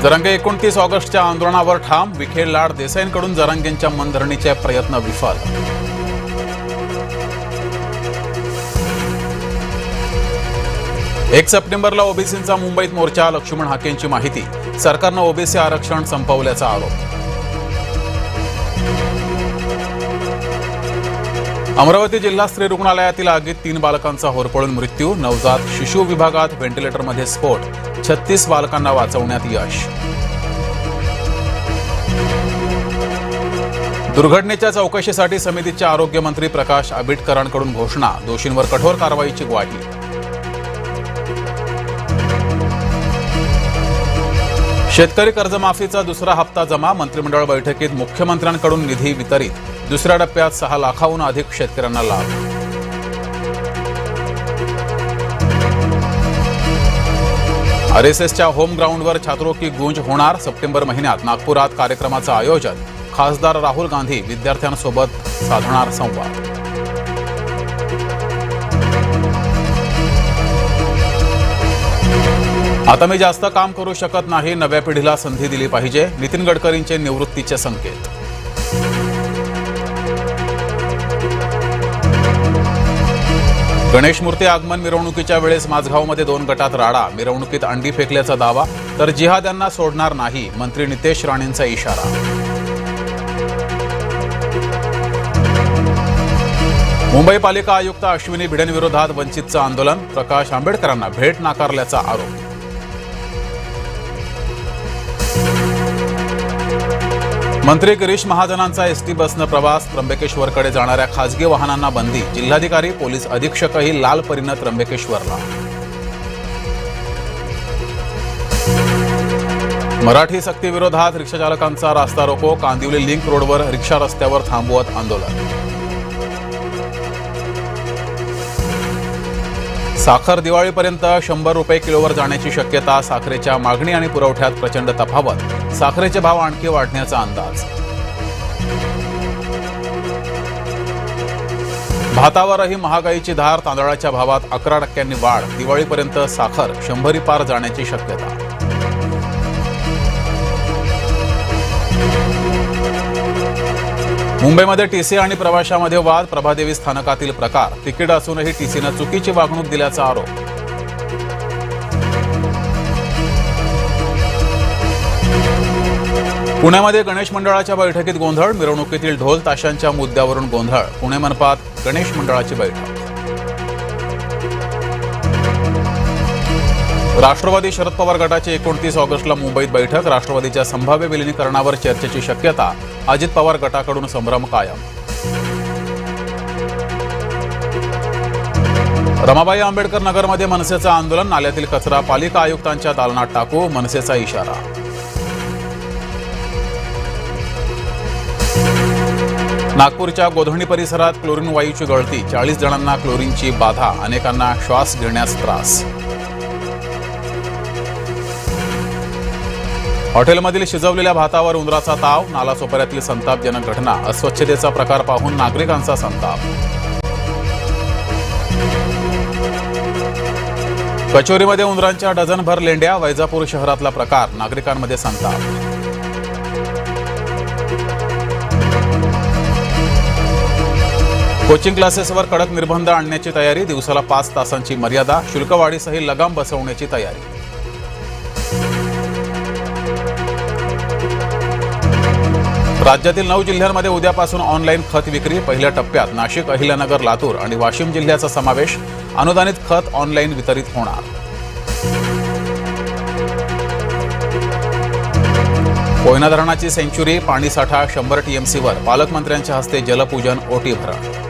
जरांगे 29 ऑगस्टच्या आंदोलनावर ठाम, विखे लाड देसाईंकडून जरांगेंच्या मनधरणीचे प्रयत्न विफल. 1 सप्टेंबरला ओबीसींचा मुंबईत मोर्चा, लक्ष्मण हाकेंची माहिती. सरकारनं ओबीसी आरक्षण संपवल्याचा आरोप. अमरावती जिल्हा स्त्री रुग्णालयातील आगीत 3 बालकांचा होरपळून मृत्यू. नवजात शिशु विभागात व्हेंटिलेटरमध्ये स्फोट. 36 बालकांना वाचवण्यात यश. दुर्घटनेच्या चौकशीसाठी समितीचे आरोग्यमंत्री प्रकाश आंबेडकरांकडून घोषणा. दोषींवर कठोर कारवाईची ग्वाही. शेतकरी कर्जमाफीचा दुसरा हप्ता जमा. मंत्रिमंडळ बैठकीत मुख्यमंत्र्यांकडून निधी वितरित. दुसऱ्या टप्प्यात 6 लाखाहून अधिक शेतकऱ्यांना लाभ. आरएसएसच्या होम ग्राउंडवर छात्रों की गूंज होणार. सप्टेंबर महिन्यात नागपुरात कार्यक्रमाचं आयोजन. खासदार राहुल गांधी विद्यार्थ्यांसोबत साधणार संवाद. आता मी जास्त काम करू शकत नाही, नव्या पिढीला संधी दिली पाहिजे. नितीन गडकरींचे निवृत्तीचे संकेत. गणेश मूर्ती आगमन मिरवणुकीच्या वेळेस माझगावमध्ये 2 गटात राडा. मिरवणुकीत अंडी फेकल्याचा दावा, तर जिहाद्यांना सोडणार नाही, मंत्री नितेश राणेंचा इशारा. मुंबई पालिका आयुक्त अश्विनी भिडेंविरोधात वंचितचं आंदोलन. प्रकाश आंबेडकरांना भेट नाकारल्याचा आरोप. मंत्री गिरीश महाजनांचा एसटी बसनं प्रवास. त्र्यंबकेश्वरकडे जाणाऱ्या खासगी वाहनांना बंदी. जिल्हाधिकारी पोलीस अधीक्षकही लाल परीनं त्र्यंबकेश्वरला. मराठी सक्तीविरोधात रिक्षाचालकांचा रास्ता रोको. कांदिवली लिंक रोडवर रिक्षा रस्त्यावर थांबवत आंदोलन. साखर दिवाळीपर्यंत 100 रुपये किलोवर जाण्याची शक्यता. साखरेच्या मागणी आणि पुरवठ्यात प्रचंड तफावत. साखरेचे भाव आणखी वाढण्याचा अंदाज. भातावरही महागाईची धार. तांदळाच्या भावात 11% वाढ. दिवाळीपर्यंत साखर 100 पार जाण्याची शक्यता. मुंबईमध्ये टीसी आणि प्रवाशामध्ये वाद. प्रभादेवी स्थानकातील प्रकार. तिकीट असूनही टीसीनं चुकीची वागणूक दिल्याचा आरोप. पुण्यामध्ये गणेश मंडळाच्या बैठकीत गोंधळ. मिरवणुकीतील ढोल ताशांच्या मुद्द्यावरून गोंधळ. पुणे मनपात गणेश मंडळाची बैठक. राष्ट्रवादी शरद पवार गटाची 29 ऑगस्टला मुंबईत बैठक. राष्ट्रवादीच्या संभाव्य विलिनीकरणावर चर्चेची शक्यता. अजित पवार गटाकडून संभ्रम कायम. रमाबाई आंबेडकर नगरमध्ये मनसेचं आंदोलन. नाल्यातील कचरा पालिका आयुक्तांच्या दालनात टाकू, मनसेचा इशारा. नागपूरच्या गोधणी परिसरात क्लोरीन वायूची गळती. 40 जणांना क्लोरीनची बाधा. अनेकांना श्वास घेण्यास त्रास. हॉटेलमधील शिजवलेल्या भातावर उंदराचा ताव. नालासोपाऱ्यातील संतापजनक घटना. अस्वच्छतेचा प्रकार पाहून नागरिकांचा संताप. कचोरीमध्ये उंदरांच्या डझनभर लेंड्या. वैजापूर शहरातला प्रकार. नागरिकांमध्ये संताप. कोचिंग क्लासेसवर कडक निर्बंध आणण्याची तयारी. दिवसाला 5 तासांची मर्यादा. शुल्कवाढीसह लगाम बसवण्याची तयारी. राज्यातील 9 जिल्ह्यांमध्ये उद्यापासून ऑनलाईन खत विक्री. पहिल्या टप्प्यात नाशिक, अहिल्यानगर, लातूर आणि वाशिम जिल्ह्याचा समावेश. अनुदानित खत ऑनलाईन वितरित होणार. कोयना धरणाची सेंच्युरी. पाणीसाठा 100 टीएमसीवर. पालकमंत्र्यांच्या हस्ते जलपूजन. ओटी भरण.